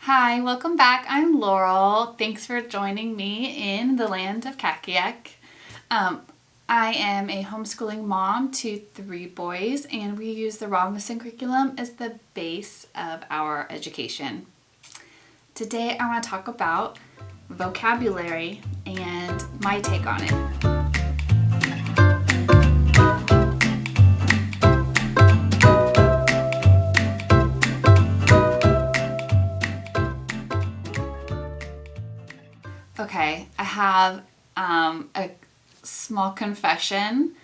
Hi, welcome back. I'm Laurel. Thanks for joining me in the land of Kakiak. I am a homeschooling mom to 3 boys, and we use the Robinson curriculum as the base of our education. Today I want to talk about vocabulary and my take on it. Okay, I have a small confession.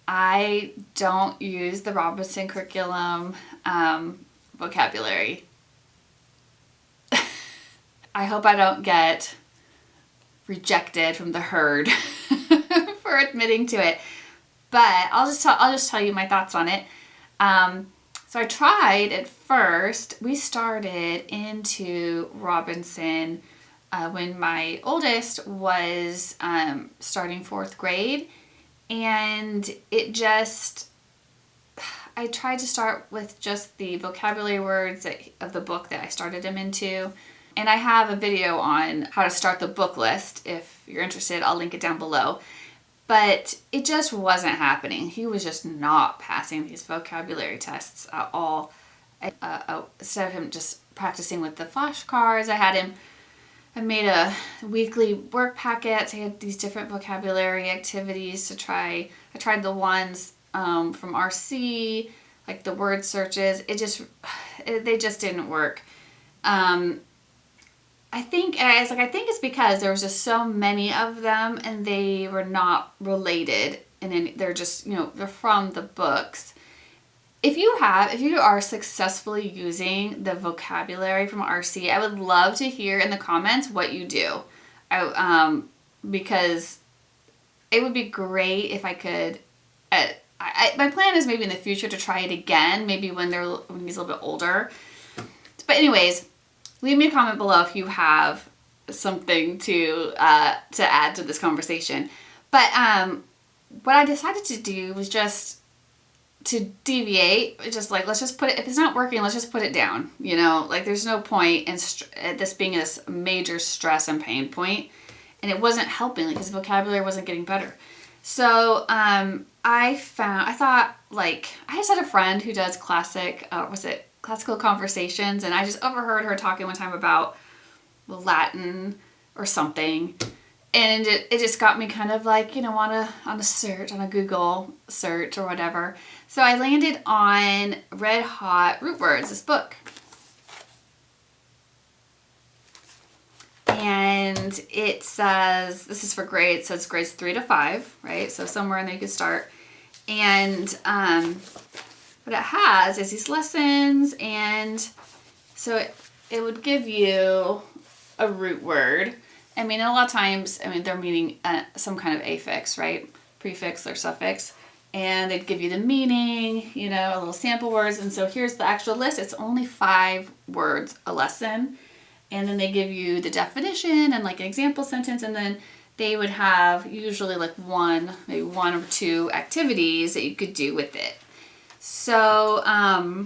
I don't use the Robinson curriculum vocabulary. I hope I don't get rejected from the herd for admitting to it, but I'll just tell you my thoughts on it. So I tried at first. We started into Robinson when my oldest was starting 4th grade, and I tried to start with just the vocabulary words of the book that I started him into. And I have a video on how to start the book list. If you're interested, I'll link it down below. But it just wasn't happening. He was just not passing these vocabulary tests at all. Instead of him just practicing with the flashcards, I made a weekly work packet. So I had these different vocabulary activities to try. I tried the ones from RC, like the word searches. They just didn't work. I think it's because there was just so many of them, and they were not related, and they're just, they're from the books. If you are successfully using the vocabulary from RC, I would love to hear in the comments what you do. Because it would be great if I could. My plan is maybe in the future to try it again, maybe when he's a little bit older. But anyways, leave me a comment below if you have something to add to this conversation. But what I decided to do was just to deviate, just like, let's just put it, if it's not working, let's just put it down. There's no point in this being this major stress and pain point, and it wasn't helping, his vocabulary wasn't getting better. So I thought, I just had a friend who does classical conversations, and I just overheard her talking one time about Latin or something, and it just got me kind of on a Google search or whatever. So I landed on Red Hot Root Words, this book. And it says, this is for grades, it says grades 3 to 5, right? So somewhere in there you could start. And what it has is these lessons, and so it would give you a root word. A lot of times, they're meaning some kind of affix, right? Prefix or suffix. And they'd give you the meaning, a little sample words. And so here's the actual list. It's only 5 words a lesson. And then they give you the definition and an example sentence. And then they would have usually maybe one or 2 activities that you could do with it. So, I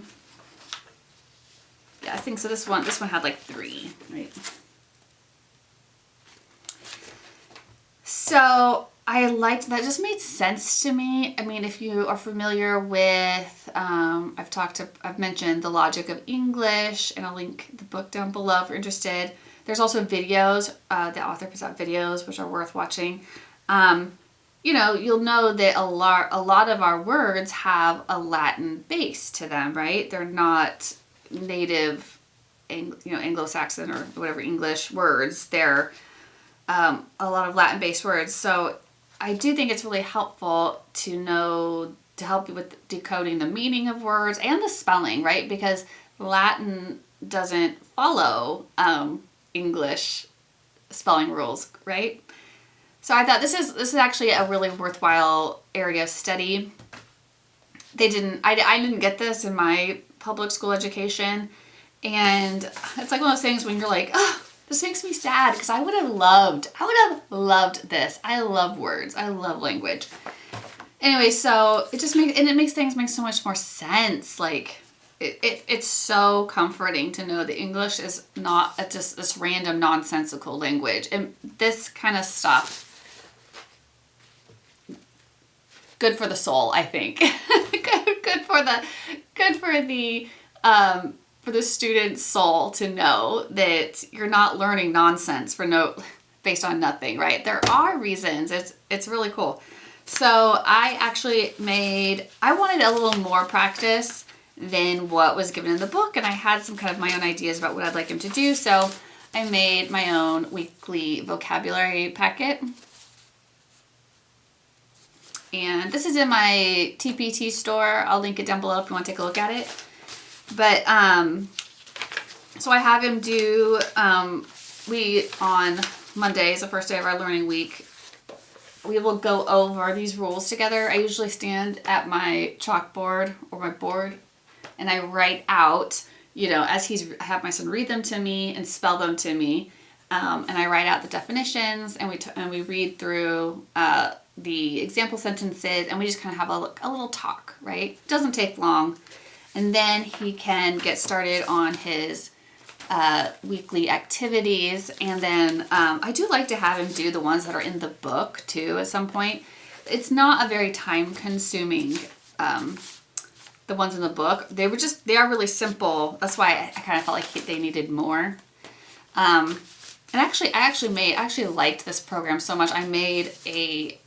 think so. This one had 3, right? So I liked that. It just made sense to me. If you are familiar with, I've mentioned The Logic of English, and I'll link the book down below if you're interested. There's also videos. The author puts out videos, which are worth watching. You'll know that a lot of our words have a Latin base to them, right? They're not native, Anglo-Saxon or whatever English words. They're a lot of Latin-based words. So I do think it's really helpful to help you with decoding the meaning of words and the spelling, right? Because Latin doesn't follow English spelling rules, right? So I thought this is actually a really worthwhile area of study. I didn't get this in my public school education, and it's one of those things when you're like, oh, this makes me sad, because I would have loved this. I love words. I love language. Anyway, so it makes things make so much more sense. it's so comforting to know that English is not just this random nonsensical language. And this kind of stuff, good for the soul, I think. good for the student's soul to know that you're not learning nonsense based on nothing, right? There are reasons. It's really cool. So I wanted a little more practice than what was given in the book, and I had some kind of my own ideas about what I'd like him to do. So I made my own weekly vocabulary packet. And this is in my TPT store. I'll link it down below if you want to take a look at it. But, so I have him do, on Mondays, the first day of our learning week, we will go over these rules together. I usually stand at my chalkboard or my board and I write out, I have my son read them to me and spell them to me. And I write out the definitions and we read through, the example sentences, and we just kind of have a little talk, right? It doesn't take long. And then he can get started on his weekly activities. And then I do like to have him do the ones that are in the book too at some point. It's not a very time consuming, the ones in the book. They are really simple. That's why I kind of felt like they needed more. And I actually liked this program so much. I made a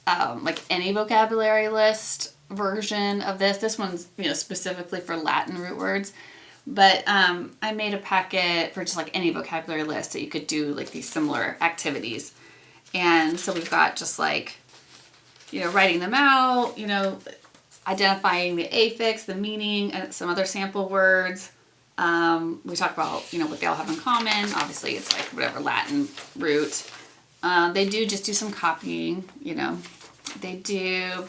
any vocabulary list version of this. This one's specifically for Latin root words, but I made a packet for just like any vocabulary list that you could do like these similar activities. And so we've got just like writing them out, identifying the affix, the meaning, and some other sample words. We talk about, what they all have in common. Obviously, it's like whatever Latin root. They just do some copying, They do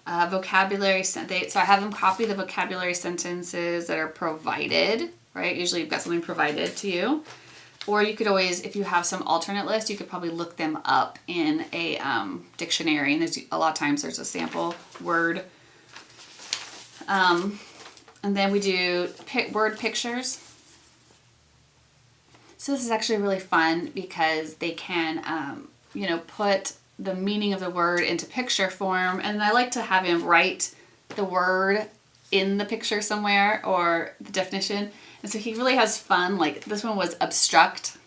vocabulary. So I have them copy the vocabulary sentences that are provided, right? Usually you've got something provided to you. Or you could always, if you have some alternate list, you could probably look them up in a dictionary. And a lot of times there's a sample word. And then we do word pictures. So this is actually really fun because they can, put the meaning of the word into picture form. And I like to have him write the word in the picture somewhere or the definition. And so he really has fun. Like this one was obstruct.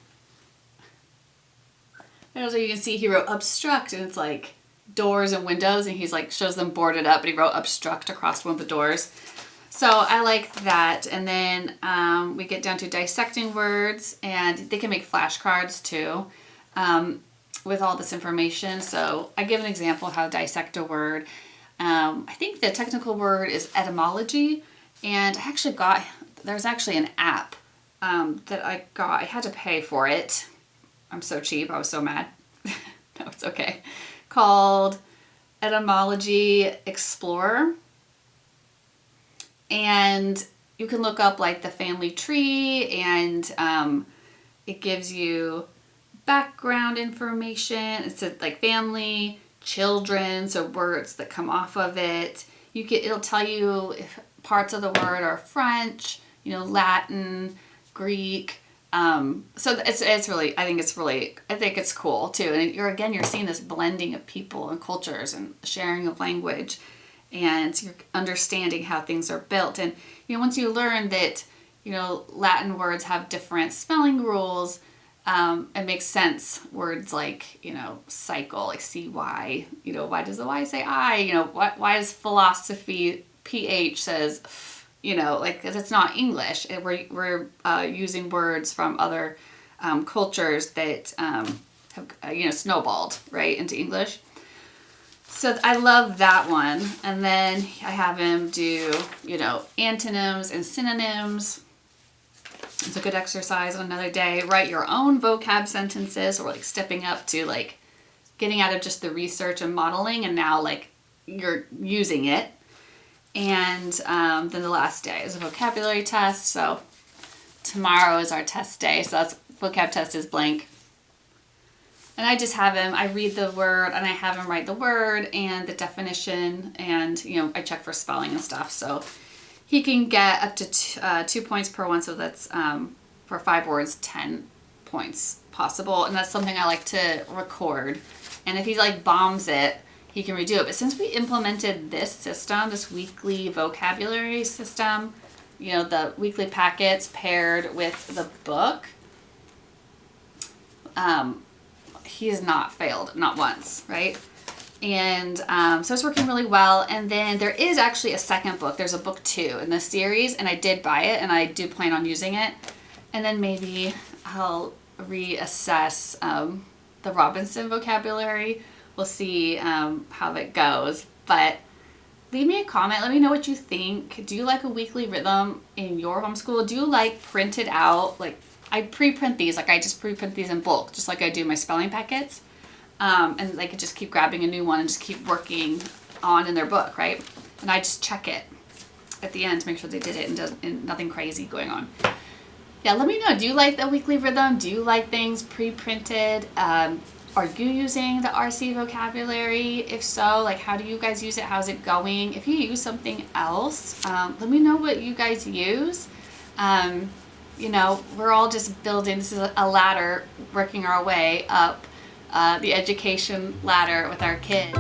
And so you can see he wrote obstruct and it's like doors and windows and he's like shows them boarded up, but he wrote obstruct across one of the doors. So I like that. And then we get down to dissecting words, and they can make flashcards too with all this information. So I give an example of how to dissect a word. I think the technical word is etymology, and there's actually an app that I got. I had to pay for it. I'm so cheap. I was so mad. No, it's okay. Called Etymology Explorer. And you can look up like the family tree, and it gives you background information. It's like family, children, so words that come off of it. It'll tell you if parts of the word are French, Latin, Greek. So it's really, I think it's cool too. And you're seeing this blending of people and cultures and sharing of language, and you're understanding how things are built. And once you learn that Latin words have different spelling rules, it makes sense. Words like cycle, like CY, why does the Y say I? Why does philosophy PH says because it's not English. We're using words from other cultures that have snowballed right into English. So I love that one. And then I have him do antonyms and synonyms. It's a good exercise on another day. Write your own vocab sentences, or like stepping up to like getting out of just the research and modeling, and now like you're using it. And then the last day is a vocabulary test. So tomorrow is our test day. So that's vocab test is blank. And I just have him, I read the word and I have him write the word and the definition, and I check for spelling and stuff. So he can get up to 2 points per one. So that's for 5 words, 10 points possible. And that's something I like to record. And if he like bombs it, he can redo it. But since we implemented this system, this weekly vocabulary system, you know, the weekly packets paired with the book, he has not failed, not once, right? And so it's working really well. And then there is actually a second book. There's a book 2 in this series, and I did buy it, and I do plan on using it. And then maybe I'll reassess the Robinson vocabulary. We'll see how that goes. But leave me a comment. Let me know what you think. Do you like a weekly rhythm in your homeschool? Do you like printed out? Like, I pre-print these. Like, I just pre-print these in bulk, just like I do my spelling packets. And they could just keep grabbing a new one and just keep working on in their book, right? And I just check it at the end to make sure they did it and nothing crazy going on. Yeah, let me know. Do you like the weekly rhythm? Do you like things pre-printed? Are you using the RC vocabulary? If so, like, how do you guys use it? How's it going? If you use something else, let me know what you guys use. You know, we're all just building. This is a ladder, working our way up the education ladder with our kids.